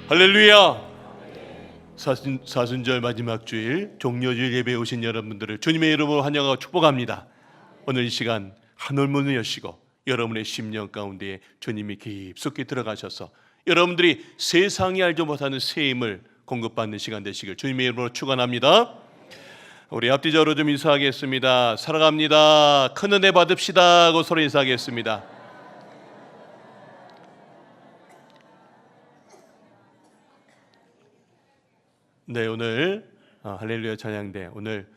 할렐루야. 사순절 마지막 주일 종료주일 예배에 오신 여러분들을 주님의 이름으로 환영하고 축복합니다. 오늘 이 시간 하늘문을 여시고 여러분의 심령 가운데에 주님이 깊숙이 들어가셔서 여러분들이 세상이 알지 못하는 새 힘을 공급받는 시간 되시길 주님의 이름으로 축원합니다. 우리 앞뒤적으로 좀 인사하겠습니다. 사랑합니다. 큰 은혜 받읍시다 하고 서로 인사하겠습니다. 네, 오늘 할렐루야 찬양대 오늘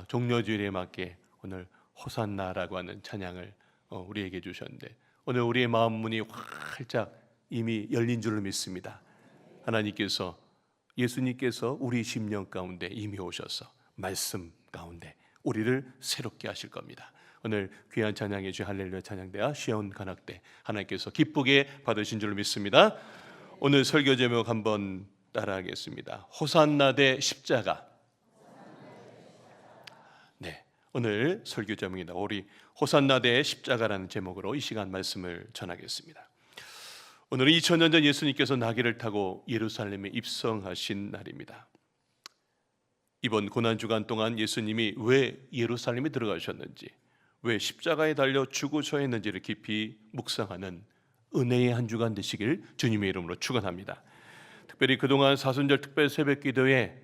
종료주일에 맞게 오늘 호산나라고 하는 찬양을 우리에게 주셨는데, 오늘 우리의 마음 문이 활짝 이미 열린 줄로 믿습니다. 하나님께서, 예수님께서 우리 심령 가운데 이미 오셔서 말씀 가운데 우리를 새롭게 하실 겁니다. 오늘 귀한 찬양해 주신 할렐루야 찬양대와 시온 간학대 하나님께서 기쁘게 받으신 줄로 믿습니다. 오늘 설교 제목 한번 따라하겠습니다. 호산나 대 십자가. 네, 오늘 설교 제목입니다. 우리 호산나 대 십자가라는 제목으로 이 시간 말씀을 전하겠습니다. 오늘은 2000년 전 예수님께서 나귀를 타고 예루살렘에 입성하신 날입니다. 이번 고난주간 동안 예수님이 왜 예루살렘에 들어가셨는지, 왜 십자가에 달려 죽으셔야 했는지를 깊이 묵상하는 은혜의 한 주간 되시길 주님의 이름으로 축원합니다. 특별히 그동안 사순절 특별 새벽 기도에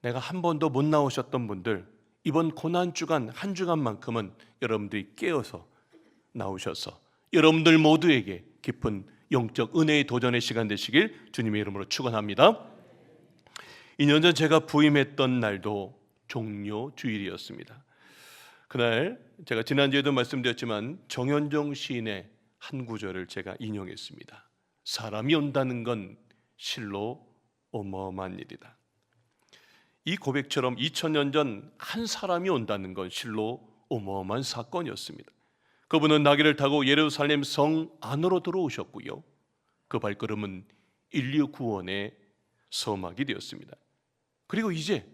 내가 한 번도 못 나오셨던 분들, 이번 고난주간 한 주간만큼은 여러분들이 깨어서 나오셔서 여러분들 모두에게 깊은 영적 은혜의 도전의 시간 되시길 주님의 이름으로 축원합니다. 2년 전 제가 부임했던 날도 종료주일이었습니다. 그날 제가 지난주에도 말씀드렸지만 정현종 시인의 한 구절을 제가 인용했습니다. 사람이 온다는 건 실로 어마어마한 일이다. 이 고백처럼 2000년 전 한 사람이 온다는 건 실로 어마어마한 사건이었습니다. 그분은 나귀를 타고 예루살렘 성 안으로 들어오셨고요, 그 발걸음은 인류 구원의 서막이 되었습니다. 그리고 이제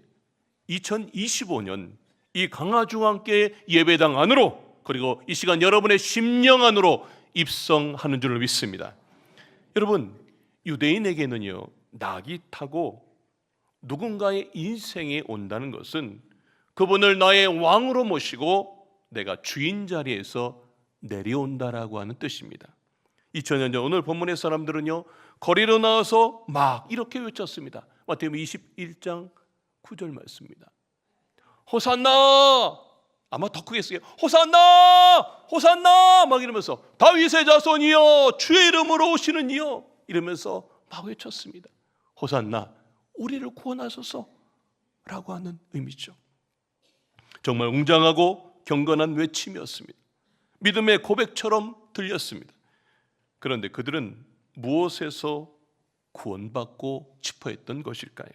2025년 이 강화중앙교회 예배당 안으로, 그리고 이 시간 여러분의 심령 안으로 입성하는 줄로 믿습니다. 여러분, 유대인에게는요, 나귀 타고 누군가의 인생에 온다는 것은 그분을 나의 왕으로 모시고 내가 주인 자리에서 내려온다라고 하는 뜻입니다. 2000년 전 오늘 본문의 사람들은요, 거리로 나와서 막 이렇게 외쳤습니다. 마태복음 21장 9절 말씀입니다. 호산나! 아마 더 크게 쓰게요. 호산나! 호산나! 막 이러면서 다윗의 자손이여, 주의 이름으로 오시는 이여, 이러면서 막 외쳤습니다. 호산나, 우리를 구원하소서 라고 하는 의미죠. 정말 웅장하고 경건한 외침이었습니다. 믿음의 고백처럼 들렸습니다. 그런데 그들은 무엇에서 구원받고 싶어 했던 것일까요?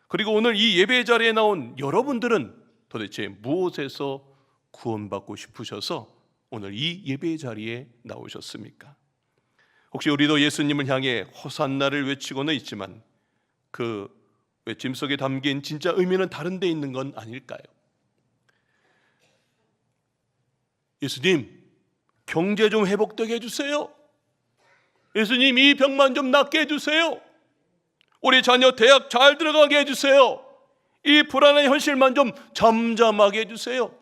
그리고 오늘 이 예배 자리에 나온 여러분들은 도대체 무엇에서 구원받고 싶으셔서 오늘 이 예배 자리에 나오셨습니까? 혹시 우리도 예수님을 향해 호산나를 외치고는 있지만 그 외침 속에 담긴 진짜 의미는 다른 데 있는 건 아닐까요? 예수님, 경제 좀 회복되게 해주세요. 예수님, 이 병만 좀 낫게 해주세요. 우리 자녀 대학 잘 들어가게 해주세요. 이 불안한 현실만 좀 잠잠하게 해주세요.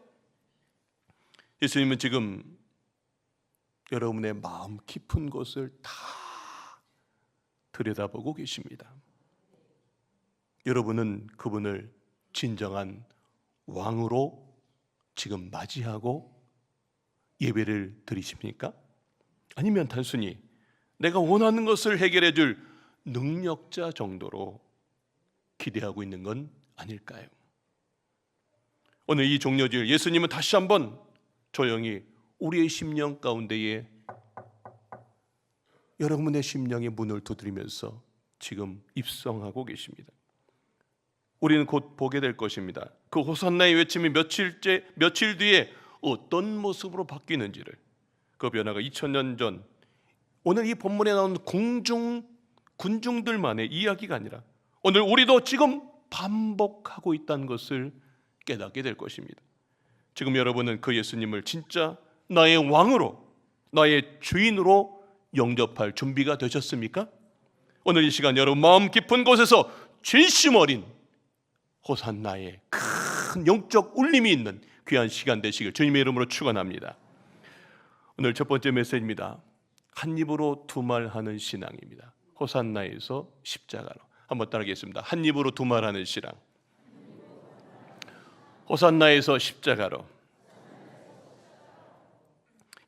예수님은 지금 여러분의 마음 깊은 곳을 다 들여다보고 계십니다. 여러분은 그분을 진정한 왕으로 지금 맞이하고 예배를 드리십니까? 아니면 단순히 내가 원하는 것을 해결해 줄 능력자 정도로 기대하고 있는 건 아닐까요? 오늘 이 종료주일 예수님은 다시 한번 조용히 우리의 심령 가운데에, 여러분의 심령의 문을 두드리면서 지금 입성하고 계십니다. 우리는 곧 보게 될 것입니다. 그 호산나의 외침이 며칠 뒤에 어떤 모습으로 바뀌는지를, 그 변화가 2000년 전 오늘 이 본문에 나오는 군중들만의 이야기가 아니라 오늘 우리도 지금 반복하고 있다는 것을 깨닫게 될 것입니다. 지금 여러분은 그 예수님을 진짜 나의 왕으로, 나의 주인으로 영접할 준비가 되셨습니까? 오늘 이 시간 여러분 마음 깊은 곳에서 진심 어린 호산나의 큰 영적 울림이 있는 귀한 시간 되시길 주님의 이름으로 축원합니다. 오늘 첫 번째 메시지입니다. 한 입으로 두 말하는 신앙입니다. 호산나에서 십자가로. 한번 따르겠습니다. 한 입으로 두 말하는 신앙. 호산나에서 십자가로.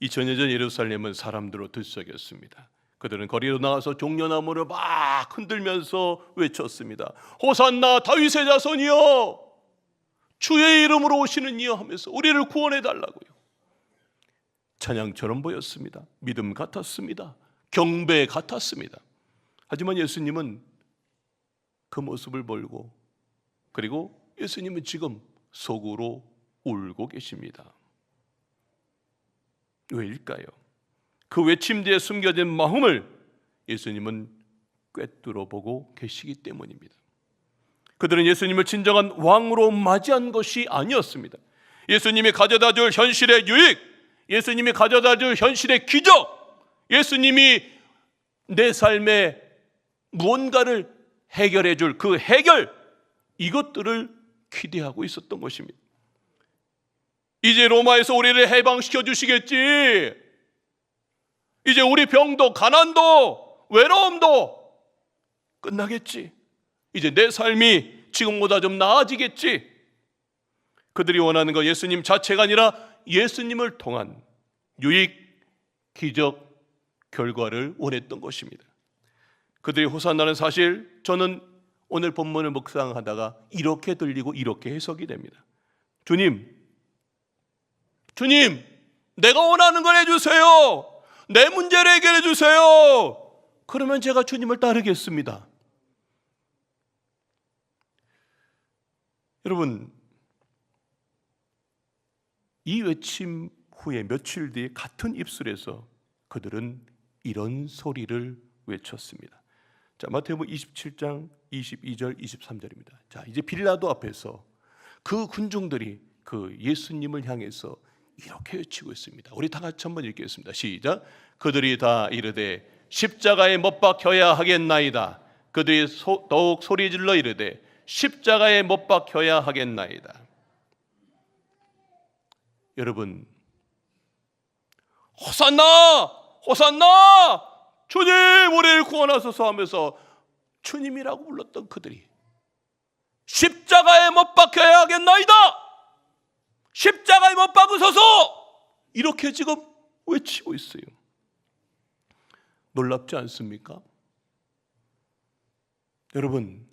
2000년 전 예루살렘은 사람들로 들썩였습니다. 그들은 거리로 나가서 종려나무를 막 흔들면서 외쳤습니다. 호산나 다윗의 자손이여, 주의 이름으로 오시는 이여 하면서 우리를 구원해 달라고요. 찬양처럼 보였습니다. 믿음 같았습니다. 경배 같았습니다. 하지만 예수님은 그 모습을 보고, 그리고 예수님은 지금 속으로 울고 계십니다. 왜일까요? 그 외침 뒤에 숨겨진 마음을 예수님은 꿰뚫어 보고 계시기 때문입니다. 그들은 예수님을 진정한 왕으로 맞이한 것이 아니었습니다. 예수님이 가져다 줄 현실의 유익, 예수님이 가져다 줄 현실의 기적, 예수님이 내 삶에 무언가를 해결해 줄 그 해결, 이것들을 기대하고 있었던 것입니다. 이제 로마에서 우리를 해방시켜 주시겠지, 이제 우리 병도 가난도 외로움도 끝나겠지, 이제 내 삶이 지금보다 좀 나아지겠지. 그들이 원하는 거 예수님 자체가 아니라 예수님을 통한 유익, 기적, 결과를 원했던 것입니다. 그들이 호산나는 사실, 저는 오늘 본문을 묵상하다가 이렇게 들리고 이렇게 해석이 됩니다. 주님, 내가 원하는 걸 해주세요. 내 문제를 해결해 주세요. 그러면 제가 주님을 따르겠습니다. 여러분, 이 외침 후에 며칠 뒤에 같은 입술에서 그들은 이런 소리를 외쳤습니다. 자, 마태복음 27장 22절 23절입니다. 자, 이제 빌라도 앞에서 그 군중들이 그 예수님을 향해서 이렇게 외치고 있습니다. 우리 다 같이 한번 읽겠습니다. 시작. 그들이 다 이르되 십자가에 못 박혀야 하겠나이다. 그들이 더욱 소리질러 이르되 십자가에 못 박혀야 하겠나이다. 여러분, 호산나! 호산나! 주님 우리를 구원하소서 하면서 주님이라고 불렀던 그들이 십자가에 못 박혀야 하겠나이다. 십자가에 못 박으소서! 이렇게 지금 외치고 있어요. 놀랍지 않습니까? 여러분,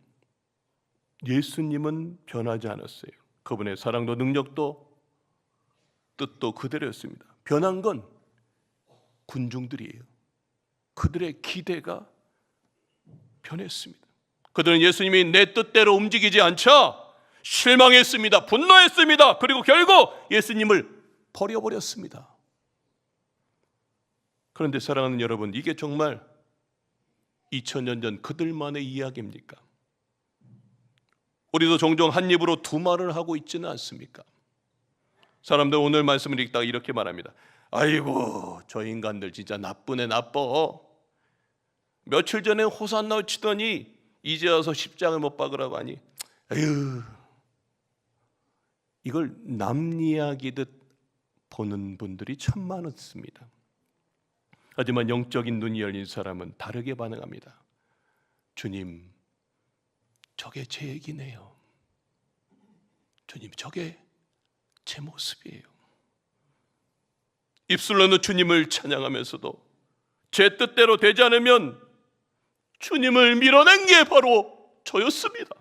예수님은 변하지 않았어요. 그분의 사랑도 능력도 뜻도 그대로였습니다. 변한 건 군중들이에요. 그들의 기대가 변했습니다. 그들은 예수님이 내 뜻대로 움직이지 않자 실망했습니다. 분노했습니다. 그리고 결국 예수님을 버려버렸습니다. 그런데 사랑하는 여러분, 이게 정말 2000년 전 그들만의 이야기입니까? 우리도 종종 한 입으로 두 말을 하고 있지는 않습니까? 사람들 오늘 말씀을 읽다가 이렇게 말합니다. 아이고, 저 인간들 진짜 나쁘네, 나빠. 며칠 전에 호산나 치더니 이제 와서 십자가를 못 박으라고 하니, 에휴, 이걸 남 이야기듯 보는 분들이 참 많습니다. 하지만 영적인 눈이 열린 사람은 다르게 반응합니다. 주님, 저게 제 얘기네요. 주님, 저게 제 모습이에요. 입술로는 주님을 찬양하면서도 제 뜻대로 되지 않으면 주님을 밀어낸 게 바로 저였습니다.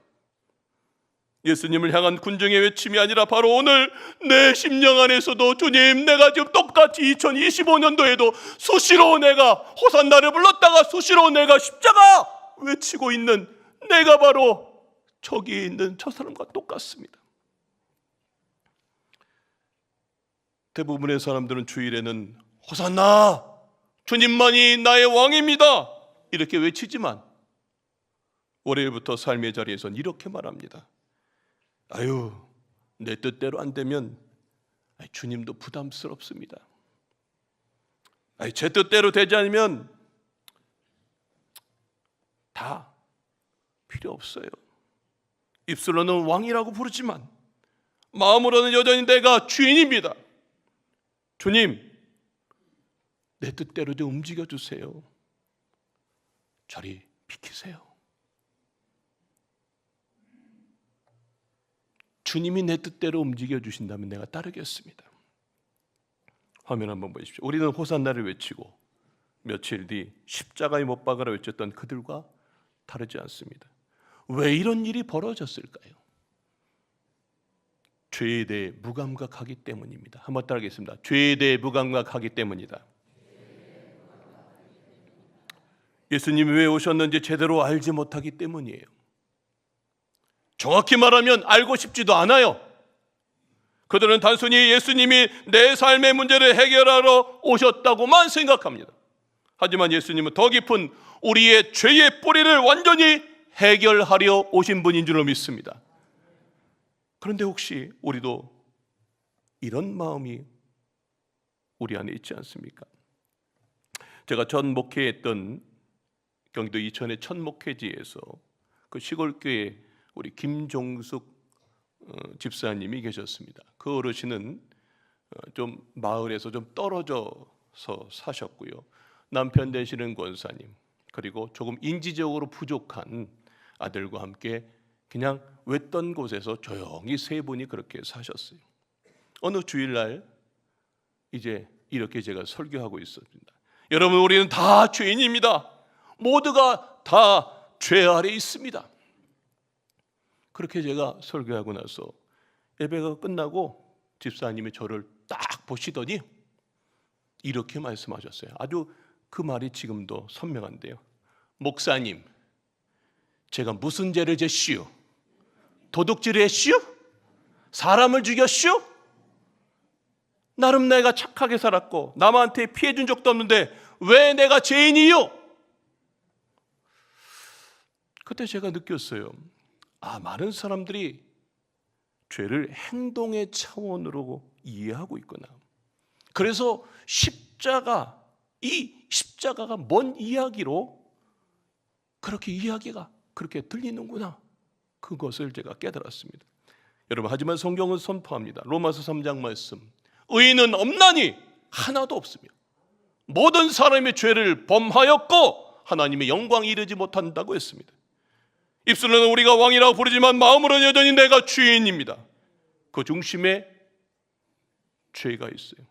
예수님을 향한 군중의 외침이 아니라 바로 오늘 내 심령 안에서도 주님, 내가 지금 똑같이 2025년도에도 수시로 내가 호산나를 불렀다가 수시로 내가 십자가 외치고 있는 내가 바로 저기 있는 저 사람과 똑같습니다. 대부분의 사람들은 주일에는 호산나, 주님만이 나의 왕입니다, 이렇게 외치지만 월요일부터 삶의 자리에선 이렇게 말합니다. 아유, 내 뜻대로 안 되면 주님도 부담스럽습니다. 제 뜻대로 되지 않으면 다 필요 없어요. 입술로는 왕이라고 부르지만 마음으로는 여전히 내가 주인입니다. 주님, 내 뜻대로 좀 움직여주세요. 저리 비키세요. 주님이 내 뜻대로 움직여주신다면 내가 따르겠습니다. 화면 한번 보십시오. 우리는 호산나를 외치고 며칠 뒤 십자가에 못 박아라 외쳤던 그들과 다르지 않습니다. 왜 이런 일이 벌어졌을까요? 죄에 대해 무감각하기 때문입니다. 한번 따라하겠습니다. 죄에 대해 무감각하기 때문이다. 예수님이 왜 오셨는지 제대로 알지 못하기 때문이에요. 정확히 말하면 알고 싶지도 않아요. 그들은 단순히 예수님이 내 삶의 문제를 해결하러 오셨다고만 생각합니다. 하지만 예수님은 더 깊은 우리의 죄의 뿌리를 완전히 해결하려 오신 분인 줄로 믿습니다. 그런데 혹시 우리도 이런 마음이 우리 안에 있지 않습니까? 제가 전 목회했던 경기도 이천의 첫 목회지에서 그 시골교회 우리 김종숙 집사님이 계셨습니다. 그 어르신은 좀 마을에서 좀 떨어져서 사셨고요. 남편 되시는 권사님, 그리고 조금 인지적으로 부족한 아들과 함께 그냥 외딴 곳에서 조용히 세 분이 그렇게 사셨어요. 어느 주일날 이제 이렇게 제가 설교하고 있었습니다. 여러분, 우리는 다 죄인입니다. 모두가 다 죄 아래 있습니다. 그렇게 제가 설교하고 나서 예배가 끝나고 집사님이 저를 딱 보시더니 이렇게 말씀하셨어요. 아주 그 말이 지금도 선명한데요. 목사님, 제가 무슨 죄를 졌시오? 도둑질을 했시오? 사람을 죽였시오? 나름 내가 착하게 살았고 남한테 피해 준 적도 없는데 왜 내가 죄인이요? 그때 제가 느꼈어요. 많은 사람들이 죄를 행동의 차원으로 이해하고 있구나. 그래서 이 십자가가 뭔 이야기로 그렇게 이야기가 그렇게 들리는구나. 그것을 제가 깨달았습니다. 여러분, 하지만 성경은 선포합니다. 로마서 3장 말씀. 의인은 없나니 하나도 없으며 모든 사람의 죄를 범하였고 하나님의 영광에 이르지 못한다고 했습니다. 입술로는 우리가 왕이라고 부르지만 마음으로는 여전히 내가 주인입니다. 그 중심에 죄가 있어요.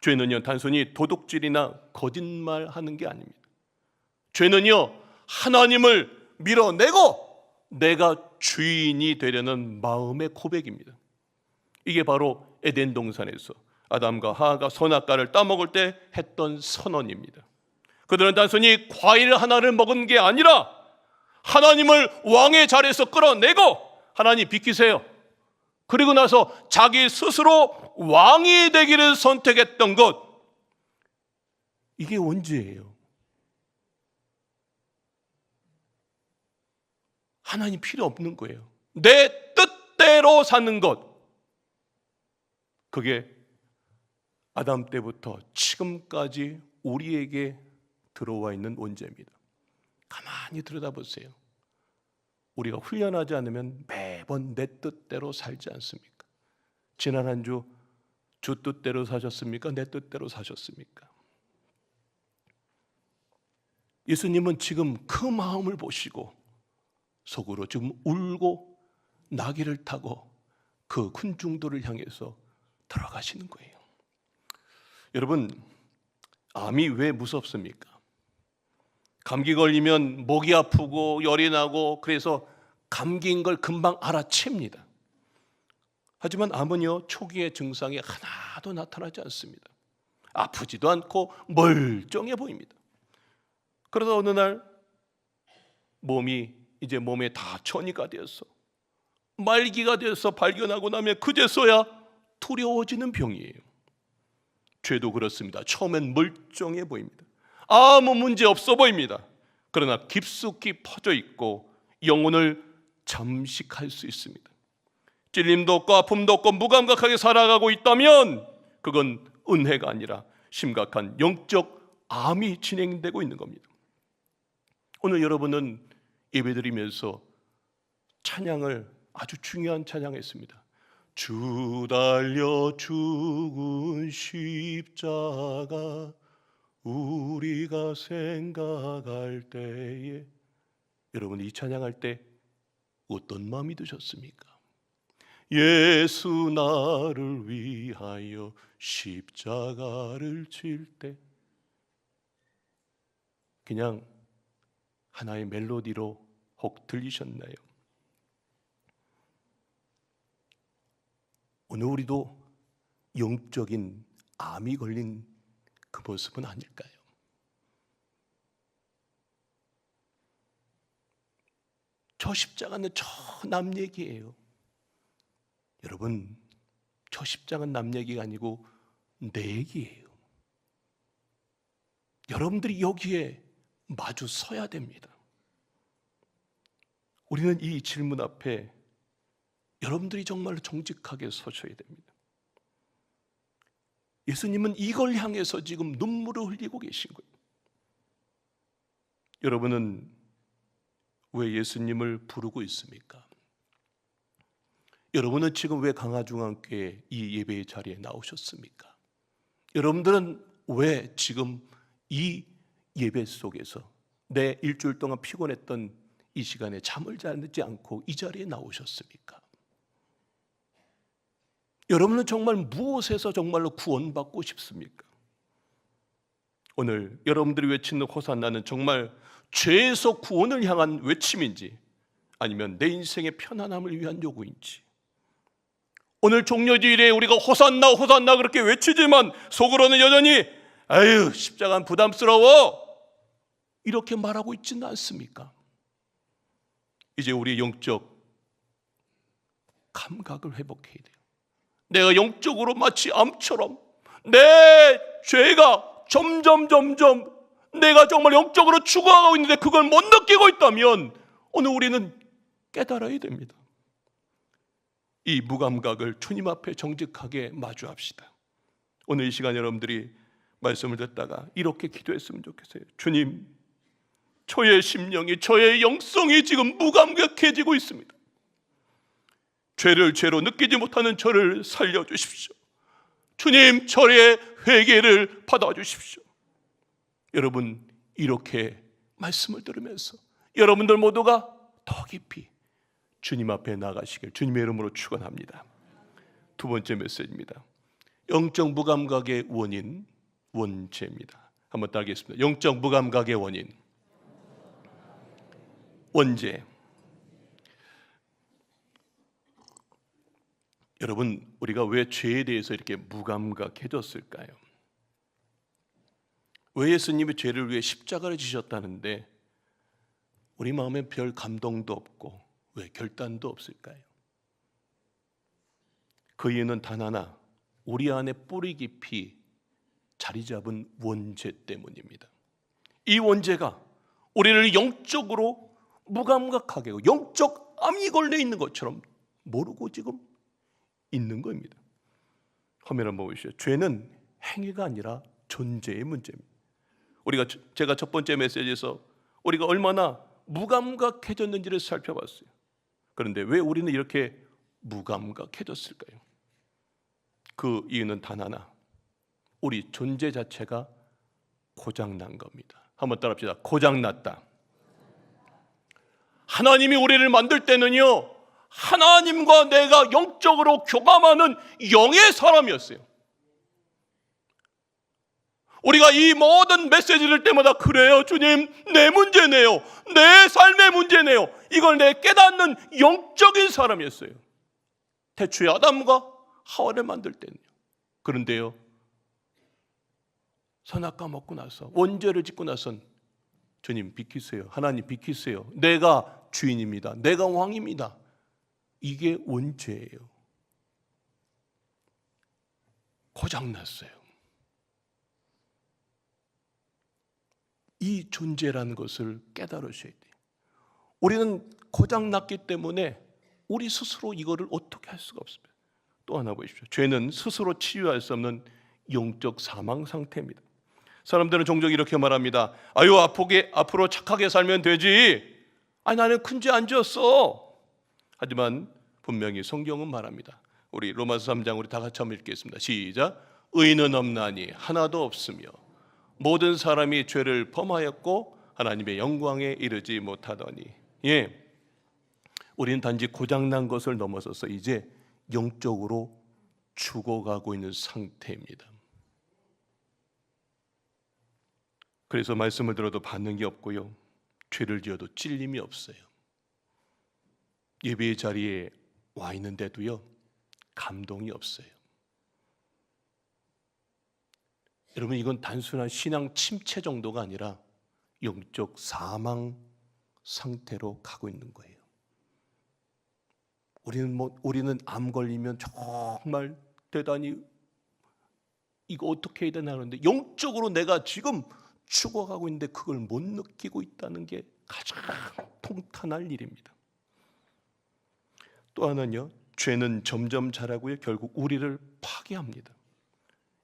죄는요, 단순히 도둑질이나 거짓말하는 게 아닙니다. 죄는요, 하나님을 밀어내고 내가 주인이 되려는 마음의 고백입니다. 이게 바로 에덴 동산에서 아담과 하와가 선악과를 따먹을 때 했던 선언입니다. 그들은 단순히 과일 하나를 먹은 게 아니라 하나님을 왕의 자리에서 끌어내고 하나님 비키세요. 그리고 나서 자기 스스로 왕이 되기를 선택했던 것. 이게 원죄예요. 하나님 필요 없는 거예요. 내 뜻대로 사는 것. 그게 아담 때부터 지금까지 우리에게 들어와 있는 원죄입니다. 가만히 들여다보세요. 우리가 훈련하지 않으면 매번 내 뜻대로 살지 않습니까? 지난 한 주 뜻대로 사셨습니까? 내 뜻대로 사셨습니까? 예수님은 지금 그 마음을 보시고 속으로 지금 울고 나귀를 타고 그 군중들을 향해서 들어가시는 거예요. 여러분, 암이 왜 무섭습니까? 감기 걸리면 목이 아프고 열이 나고 그래서 감기인 걸 금방 알아챕니다. 하지만 암은요, 초기의 증상이 하나도 나타나지 않습니다. 아프지도 않고 멀쩡해 보입니다. 그러다 어느 날 몸에 다 천이가 되어서 말기가 되어서 발견하고 나면 그제서야 두려워지는 병이에요. 죄도 그렇습니다. 처음엔 멀쩡해 보입니다. 아무 문제 없어 보입니다. 그러나 깊숙이 퍼져 있고 영혼을 잠식할 수 있습니다. 찔림도 없고 아픔도 없고 무감각하게 살아가고 있다면 그건 은혜가 아니라 심각한 영적 암이 진행되고 있는 겁니다. 오늘 여러분은 예배드리면서 찬양을 아주 중요한 찬양했습니다. 주 달려 죽은 십자가 우리가 생각할 때에, 여러분 이 찬양할 때 어떤 마음이 드셨습니까? 예수 나를 위하여 십자가를 질 때, 그냥 하나의 멜로디로 혹 들리셨나요? 오늘 우리도 영적인 암이 걸린 그 모습은 아닐까요? 저 십자가는 저 남 얘기예요. 여러분, 저 십자가는 남 얘기가 아니고 내 얘기예요. 여러분들이 여기에 마주 서야 됩니다. 우리는 이 질문 앞에 여러분들이 정말로 정직하게 서셔야 됩니다. 예수님은 이걸 향해서 지금 눈물을 흘리고 계신 거예요. 여러분은 왜 예수님을 부르고 있습니까? 여러분은 지금 왜 강화중앙교회 이 예배의 자리에 나오셨습니까? 여러분들은 왜 지금 이 예배 속에서 내 일주일 동안 피곤했던 이 시간에 잠을 자지 않고 이 자리에 나오셨습니까? 여러분은 정말 무엇에서 정말로 구원받고 싶습니까? 오늘 여러분들이 외치는 호산나는 정말 죄에서 구원을 향한 외침인지 아니면 내 인생의 편안함을 위한 요구인지, 오늘 종려주일에 우리가 호산나 호산나 그렇게 외치지만 속으로는 여전히 아유 십자가는 부담스러워 이렇게 말하고 있지는 않습니까? 이제 우리의 영적 감각을 회복해야 돼요. 내가 영적으로 마치 암처럼 내 죄가 점점 내가 정말 영적으로 죽어가고 있는데 그걸 못 느끼고 있다면 오늘 우리는 깨달아야 됩니다. 이 무감각을 주님 앞에 정직하게 마주합시다. 오늘 이 시간 여러분들이 말씀을 듣다가 이렇게 기도했으면 좋겠어요. 주님, 저의 심령이, 저의 영성이 지금 무감각해지고 있습니다. 죄를 죄로 느끼지 못하는 저를 살려주십시오. 주님, 저의 회개를 받아주십시오. 여러분, 이렇게 말씀을 들으면서 여러분들 모두가 더 깊이 주님 앞에 나가시길 주님의 이름으로 축원합니다. 두 번째 메시지입니다. 영적 무감각의 원인, 원죄입니다. 한번 따르겠습니다. 영적 무감각의 원인, 원죄. 여러분, 우리가 왜 죄에 대해서 이렇게 무감각해졌을까요? 왜 예수님이 죄를 위해 십자가를 지셨다는데 우리 마음에 별 감동도 없고 왜 결단도 없을까요? 그 이유는 단 하나, 우리 안에 뿌리 깊이 자리 잡은 원죄 때문입니다. 이 원죄가 우리를 영적으로 무감각하게 하고 영적 암이 걸려 있는 것처럼 모르고 지금 있는 겁니다. 화면 한번 보시죠. 죄는 행위가 아니라 존재의 문제입니다. 제가 첫 번째 메시지에서 우리가 얼마나 무감각해졌는지를 살펴봤어요. 그런데 왜 우리는 이렇게 무감각해졌을까요? 그 이유는 단 하나, 우리 존재 자체가 고장난 겁니다. 한번 따라합시다. 고장났다. 하나님이 우리를 만들 때는요, 하나님과 내가 영적으로 교감하는 영의 사람이었어요. 우리가 이 모든 메시지를 때마다 그래요 주님, 내 문제네요, 내 삶의 문제네요, 이걸 내 깨닫는 영적인 사람이었어요. 태초에 아담과 하와를 만들 때는요. 그런데요, 선악과 먹고 나서 원죄를 짓고 나선 주님 비키세요, 하나님 비키세요, 내가 주인입니다, 내가 왕입니다. 이게 원죄예요. 고장났어요. 이 존재라는 것을 깨달으셔야 돼요. 우리는 고장났기 때문에 우리 스스로 이거를 어떻게 할 수가 없습니다. 또 하나 보십시오. 죄는 스스로 치유할 수 없는 영적 사망 상태입니다. 사람들은 종종 이렇게 말합니다. 아유, 앞으로 착하게 살면 되지. 아니, 나는 큰 죄 안 지었어. 하지만 분명히 성경은 말합니다. 우리 로마서 3장 우리 다 같이 한번 읽겠습니다. 시작. 의인은 없나니 하나도 없으며 모든 사람이 죄를 범하였고 하나님의 영광에 이르지 못하더니. 예, 우리는 단지 고장난 것을 넘어서서 이제 영적으로 죽어가고 있는 상태입니다. 그래서 말씀을 들어도 반응이 없고요, 죄를 지어도 찔림이 없어요. 예배의 자리에 와 있는데도요, 감동이 없어요. 여러분, 이건 단순한 신앙 침체 정도가 아니라 영적 사망 상태로 가고 있는 거예요. 우리는 암 걸리면 정말 대단히 이거 어떻게 해야 되나 하는데, 영적으로 내가 지금 죽어가고 있는데 그걸 못 느끼고 있다는 게 가장 통탄할 일입니다. 또 하나는요, 죄는 점점 자라고요, 결국 우리를 파괴합니다.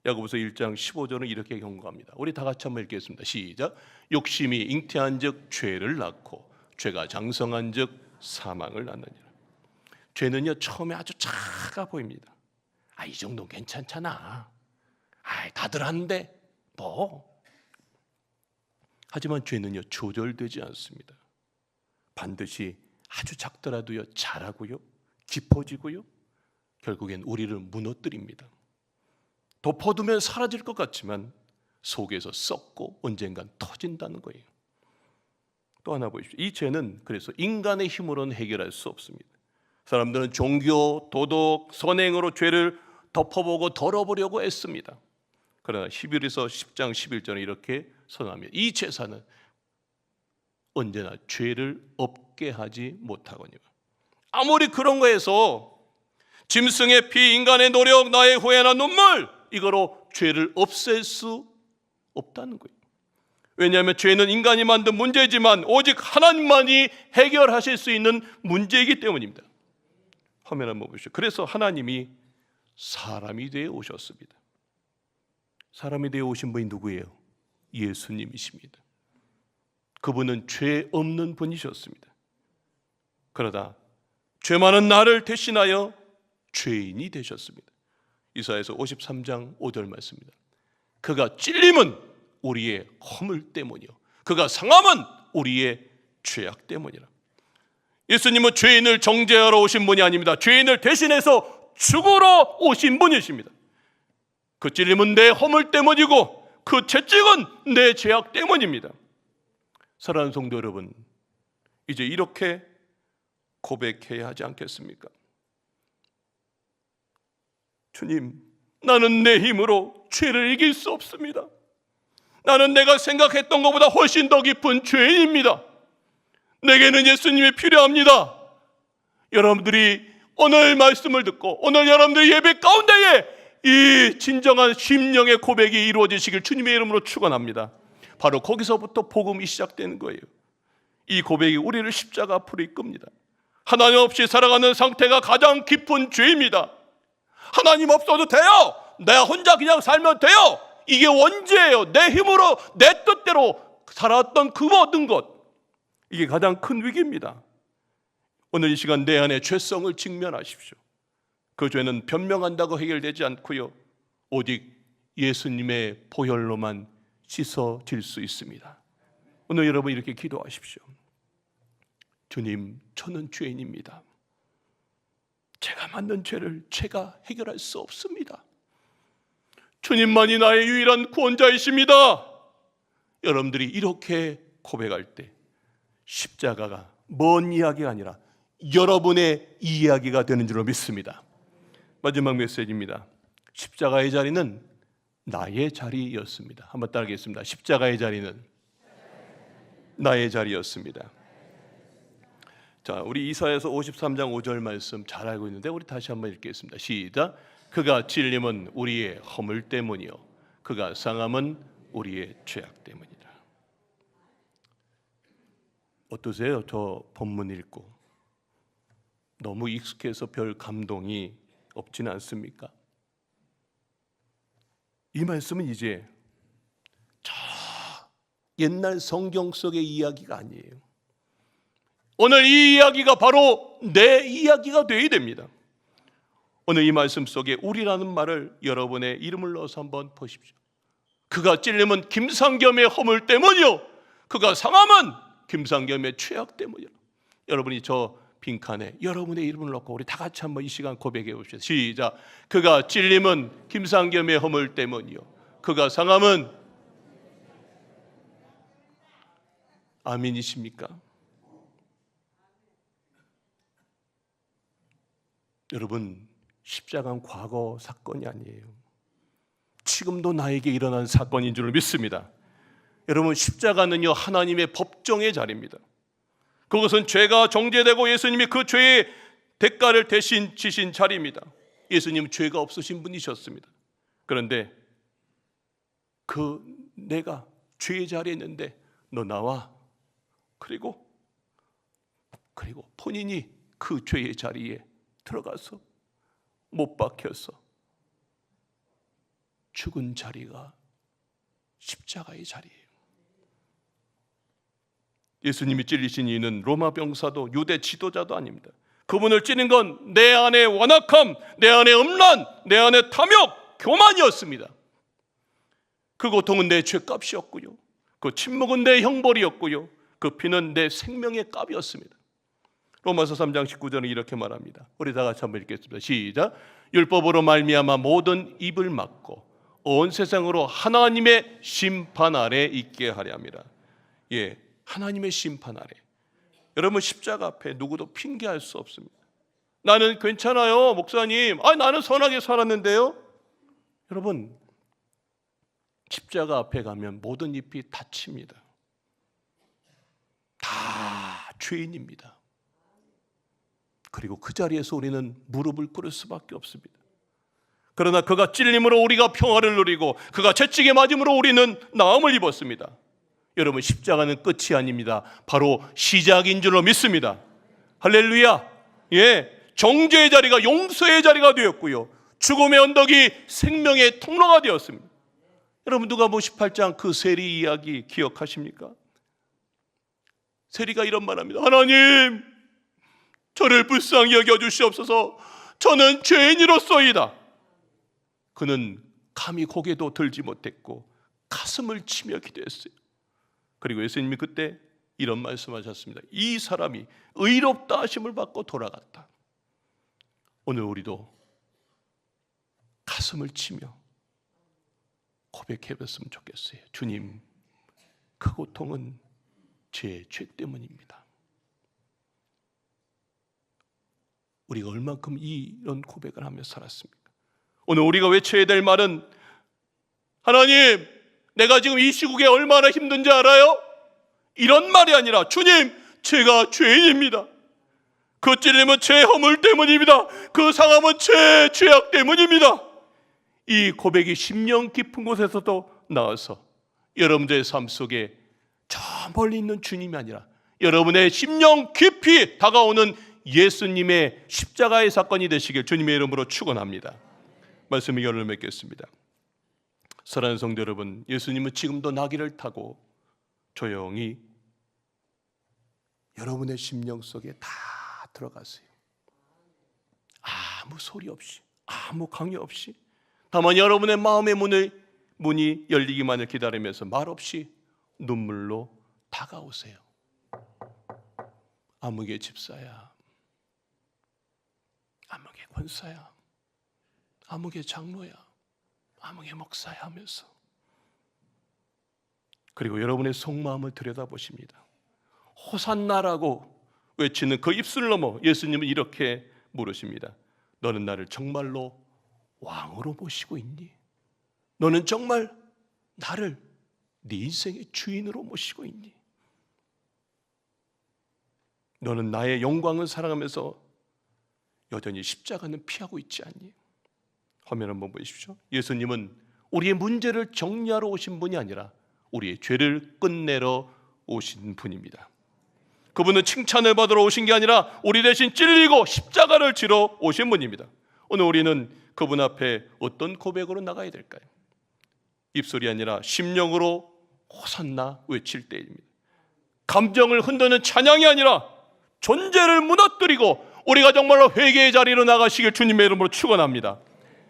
야고보서 1장 15절은 이렇게 경고합니다. 우리 다 같이 한번 읽겠습니다. 시작. 욕심이 잉태한 즉 죄를 낳고 죄가 장성한 즉 사망을 낳느니라. 죄는요, 처음에 아주 작아 보입니다. 이 정도는 괜찮잖아. 다들 하는데 뭐. 하지만 죄는요, 조절되지 않습니다. 반드시 아주 작더라도요, 자라고요, 깊어지고요, 결국엔 우리를 무너뜨립니다. 덮어두면 사라질 것 같지만 속에서 썩고 언젠간 터진다는 거예요. 또 하나 보십시오. 이 죄는 그래서 인간의 힘으로는 해결할 수 없습니다. 사람들은 종교, 도덕, 선행으로 죄를 덮어보고 덜어보려고 애씁니다. 그러나 히브리서 10장 11절에 이렇게 선언합니다. 이 제사는 언제나 죄를 없게 하지 못하거니와. 아무리 그런 거에서 짐승의 피, 인간의 노력, 나의 후회나 눈물, 이거로 죄를 없앨 수 없다는 거예요. 왜냐하면 죄는 인간이 만든 문제지만 오직 하나님만이 해결하실 수 있는 문제이기 때문입니다. 화면 한번 보시죠. 그래서 하나님이 사람이 되어 오셨습니다. 사람이 되어 오신 분이 누구예요? 예수님이십니다. 그분은 죄 없는 분이셨습니다. 그러다 죄 많은 나를 대신하여 죄인이 되셨습니다. 이사야서 53장 5절 말씀입니다. 그가 찔림은 우리의 허물 때문이요, 그가 상함은 우리의 죄악 때문이라. 예수님은 죄인을 정죄하러 오신 분이 아닙니다. 죄인을 대신해서 죽으러 오신 분이십니다. 그 찔림은 내 허물 때문이고 그 채찍은 내 죄악 때문입니다. 사랑하는 성도 여러분, 이제 이렇게 고백해야 하지 않겠습니까? 주님, 나는 내 힘으로 죄를 이길 수 없습니다. 나는 내가 생각했던 것보다 훨씬 더 깊은 죄인입니다. 내게는 예수님이 필요합니다. 여러분들이 오늘 말씀을 듣고 오늘 여러분들 예배 가운데에 이 진정한 심령의 고백이 이루어지시길 주님의 이름으로 축원합니다. 바로 거기서부터 복음이 시작되는 거예요. 이 고백이 우리를 십자가 앞으로 이끕니다. 하나님 없이 살아가는 상태가 가장 깊은 죄입니다. 하나님 없어도 돼요. 내가 혼자 그냥 살면 돼요. 이게 원죄예요. 내 힘으로 내 뜻대로 살았던 그 모든 것, 이게 가장 큰 위기입니다. 오늘 이 시간 내 안에 죄성을 직면하십시오. 그 죄는 변명한다고 해결되지 않고요, 오직 예수님의 보혈로만 씻어질 수 있습니다. 오늘 여러분 이렇게 기도하십시오. 주님, 저는 죄인입니다. 제가 만든 죄를 제가 해결할 수 없습니다. 주님만이 나의 유일한 구원자이십니다. 여러분들이 이렇게 고백할 때 십자가가 먼 이야기가 아니라 여러분의 이야기가 되는 줄로 믿습니다. 마지막 메시지입니다. 십자가의 자리는 나의 자리였습니다. 한번 따르겠습니다. 십자가의 자리는 나의 자리였습니다. 자, 우리 이사야서 53장 5절 말씀 잘 알고 있는데 우리 다시 한번 읽겠습니다. 시작. 그가 찔림은 우리의 허물 때문이요, 그가 상함은 우리의 죄악 때문이라. 어떠세요? 저 본문 읽고 너무 익숙해서 별 감동이 없지는 않습니까? 이 말씀은 이제 옛날 성경 속의 이야기가 아니에요. 오늘 이 이야기가 바로 내 이야기가 되어야 됩니다. 오늘 이 말씀 속에 우리라는 말을 여러분의 이름을 넣어서 한번 보십시오. 그가 찔림은 김상겸의 허물 때문이요, 그가 상함은 김상겸의 죄악 때문이요. 여러분이 저 빈칸에 여러분의 이름을 넣고 우리 다 같이 한번 이 시간 고백해 봅시다. 시작. 그가 찔림은 김상겸의 허물 때문이요, 그가 상함은. 아멘이십니까? 여러분, 십자가는 과거 사건이 아니에요. 지금도 나에게 일어난 사건인 줄 믿습니다. 여러분, 십자가는요, 하나님의 법정의 자리입니다. 그것은 죄가 정죄되고 예수님이 그 죄의 대가를 대신 지신 자리입니다. 예수님은 죄가 없으신 분이셨습니다. 그런데 내가 죄의 자리에 있는데 너 나와. 그리고 본인이 그 죄의 자리에 들어가서 못 박혀서 죽은 자리가 십자가의 자리예요. 예수님이 찔리신 이는 로마 병사도 유대 지도자도 아닙니다. 그분을 찌른 건 내 안의 완악함, 내 안의 음란, 내 안의 탐욕, 교만이었습니다. 그 고통은 내 죄값이었고요, 그 침묵은 내 형벌이었고요, 그 피는 내 생명의 값이었습니다. 로마서 3장 19절은 이렇게 말합니다. 우리 다 같이 한번 읽겠습니다. 시작. 율법으로 말미암아 모든 입을 막고 온 세상으로 하나님의 심판 아래 있게 하려 함이라. 예, 하나님의 심판 아래. 여러분, 십자가 앞에 누구도 핑계할 수 없습니다. 나는 괜찮아요, 목사님. 나는 선하게 살았는데요. 여러분, 십자가 앞에 가면 모든 잎이 다칩니다. 다 죄인입니다. 그리고 그 자리에서 우리는 무릎을 꿇을 수밖에 없습니다. 그러나 그가 찔림으로 우리가 평화를 누리고 그가 채찍에 맞음으로 우리는 나음을 입었습니다. 여러분, 십자가는 끝이 아닙니다. 바로 시작인 줄로 믿습니다. 할렐루야. 예, 정죄의 자리가 용서의 자리가 되었고요, 죽음의 언덕이 생명의 통로가 되었습니다. 여러분, 누가복음 18장 그 세리 이야기 기억하십니까? 세리가 이런 말합니다. 하나님, 저를 불쌍히 여겨주시옵소서. 저는 죄인이로소이다. 그는 감히 고개도 들지 못했고 가슴을 치며 기도했어요. 그리고 예수님이 그때 이런 말씀하셨습니다. 이 사람이 의롭다 하심을 받고 돌아갔다. 오늘 우리도 가슴을 치며 고백해봤으면 좋겠어요. 주님, 그 고통은 제 죄 때문입니다. 우리가 얼만큼 이런 고백을 하며 살았습니까? 오늘 우리가 외쳐야 될 말은, 하나님, 내가 지금 이 시국에 얼마나 힘든지 알아요? 이런 말이 아니라, 주님, 제가 죄인입니다. 그 찔림은 제 허물 때문입니다. 그 상함은 제 죄악 때문입니다. 이 고백이 심령 깊은 곳에서도 나와서 여러분들의 삶 속에 저 멀리 있는 주님이 아니라 여러분의 심령 깊이 다가오는 예수님의 십자가의 사건이 되시길 주님의 이름으로 축원합니다. 말씀의 결론을 맺겠습니다. 사랑하는 성도 여러분, 예수님은 지금도 나귀를 타고 조용히 여러분의 심령 속에 다 들어가세요. 아무 소리 없이, 아무 강요 없이, 다만 여러분의 마음의 문이 열리기만을 기다리면서 말없이 눈물로 다가오세요. 아무개 집사야, 아무개 권사야, 아무개 장로야, 아무개 목사야 하면서, 그리고 여러분의 속마음을 들여다보십니다. 호산나라고 외치는 그 입술 넘어 예수님은 이렇게 물으십니다. 너는 나를 정말로 왕으로 모시고 있니? 너는 정말 나를 네 인생의 주인으로 모시고 있니? 너는 나의 영광을 사랑하면서 여전히 십자가는 피하고 있지 않니? 화면 한번 보십시오. 예수님은 우리의 문제를 정리하러 오신 분이 아니라 우리의 죄를 끝내러 오신 분입니다. 그분은 칭찬을 받으러 오신 게 아니라 우리 대신 찔리고 십자가를 지러 오신 분입니다. 오늘 우리는 그분 앞에 어떤 고백으로 나가야 될까요? 입술이 아니라 심령으로 호산나 외칠 때입니다. 감정을 흔드는 찬양이 아니라 존재를 무너뜨리고 우리가 정말로 회개의 자리로 나가시길 주님의 이름으로 축원합니다.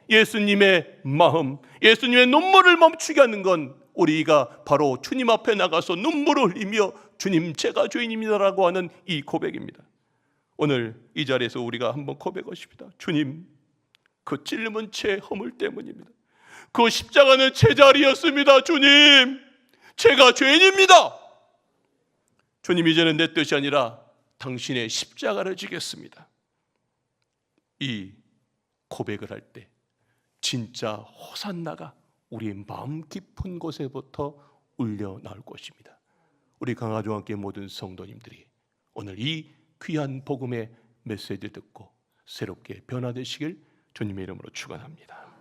예수님의 마음, 예수님의 눈물을 멈추게 하는 건 우리가 바로 주님 앞에 나가서 눈물을 흘리며 주님 제가 죄인입니다라고 하는 이 고백입니다. 오늘 이 자리에서 우리가 한번 고백하십니다. 주님, 그 찔림은 제 허물 때문입니다. 그 십자가는 제 자리였습니다. 주님, 제가 죄인입니다. 주님, 이제는 내 뜻이 아니라 당신의 십자가를 지겠습니다. 이 고백을 할 때 진짜 호산나가 우리의 마음 깊은 곳에부터 울려 나올 것입니다. 우리 강화조와 함께 모든 성도님들이 오늘 이 귀한 복음의 메시지를 듣고 새롭게 변화되시길 주님의 이름으로 축원합니다.